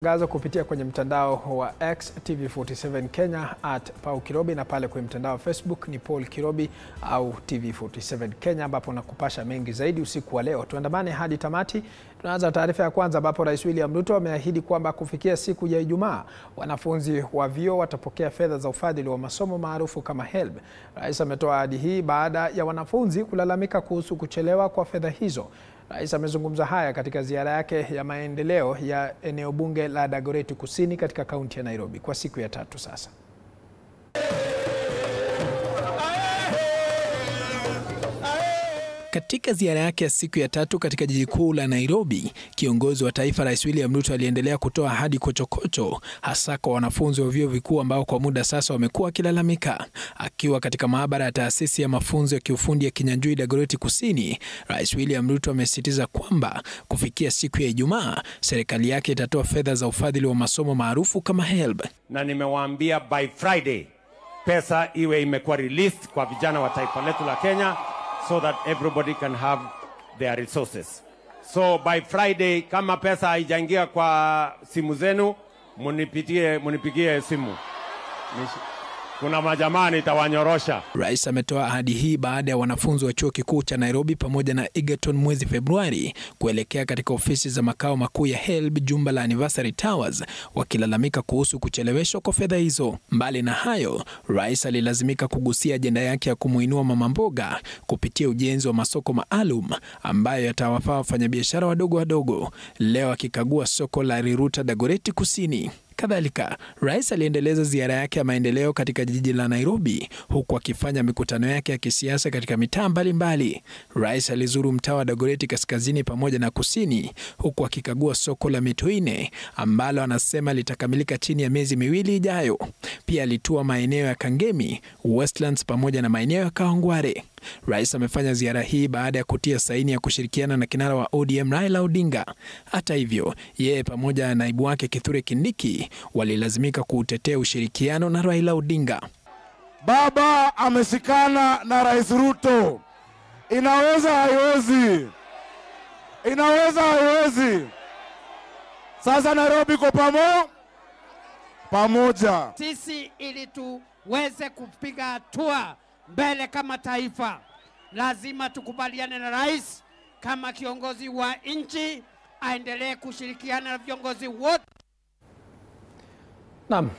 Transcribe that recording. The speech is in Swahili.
Gazo kupitia kwenye mtandao wa X TV47 Kenya @Paul Kirobi, na pale kwenye mtandao wa Facebook ni Paul Kirobi au TV47 Kenya, ambapo nakupasha mengi zaidi usiku wa leo. Tuandamane hadi tamati. Tunaanza taarifa ya kwanza ambapo Rais William Ruto ameahidi kwamba kufikia siku ya Ijumaa wanafunzi wa vyuo watapokea fedha za ufadhili wa masomo maarufu kama HELB. Rais ametoa ahadi hii baada ya wanafunzi kulalamika kuhusu kuchelewa kwa fedha hizo. Rais amezungumza haya katika ziara yake ya maendeleo ya eneo bunge la Dagoretti Kusini katika kaunti ya Nairobi kwa siku ya 3 sasa. Katika ziara yake ya siku ya 3 katika jiji kuu la Nairobi, kiongozi wa taifa Rais William Ruto aliendelea kutoa ahadi kochokocho, hasa kwa wanafunzi wa vyuo vikuu ambao kwa muda sasa wamekuwa wakilalamika. Akiwa katika maabara ya taasisi ya mafunzo ya kiufundi ya Kinyanjui Dagoretti Kusini, Rais William Ruto amesisitiza kwamba kufikia siku ya Ijumaa, serikali yake itatoa fedha za ufadhili wa masomo maarufu kama HELB. Na nimewaambia by Friday pesa iwe imekuwa released kwa vijana wa taifa letu la Kenya, so that everybody can have their resources. So by Friday, kama pesa haijaingia kwa simu zenu, munipigie simu. Kuna majamaa nitawanyorosha. Rais ametoa ahadi hii baada ya wanafunzi wa chuo kikuu cha Nairobi pamoja na Egerton mwezi Februari kuelekea katika ofisi za makao makuu ya HELB jumba la Anniversary Towers wakilalamika kuhusu kucheleweshwa kwa fedha hizo. Mbali na hayo, Rais alilazimika kugusia ajenda yake ya kumuinua mama mboga kupitia ujenzi wa masoko maalum ambayo yatawafaa wafanyabiashara wadogo. Leo akikagua soko la Riruta Dagoretti Kusini. Kadhalika, Rais aliendeleza ziara yake ya maendeleo katika jiji la Nairobi huku akifanya mikutano yake ya kisiasa katika mitaa mbalimbali. Rais alizuru mtaa wa Dagoretti Kaskazini pamoja na Kusini huku akikagua soko la Mituine ambalo anasema litakamilika chini ya miezi 2 ijayo. Pia alitua maeneo ya Kangemi, Westlands pamoja na maeneo ya Kawangware. Rais amefanya ziara hii baada ya kutia saini ya kushirikiana na kinara wa ODM Raila Odinga. Hata hivyo, yeye pamoja na naibu wake Kithure Kindiki walilazimika kuutetea ushirikiano na Raila Odinga. Baba ameshikana na Rais Ruto. Inaweza haiwezi. Sasa Nairobi kwa pamoja. Sisi ili tuweze kupiga hatua mbele kama taifa, lazima tukubaliane na rais kama kiongozi wa nchi, aendelee kushirikiana na viongozi wote. Naam.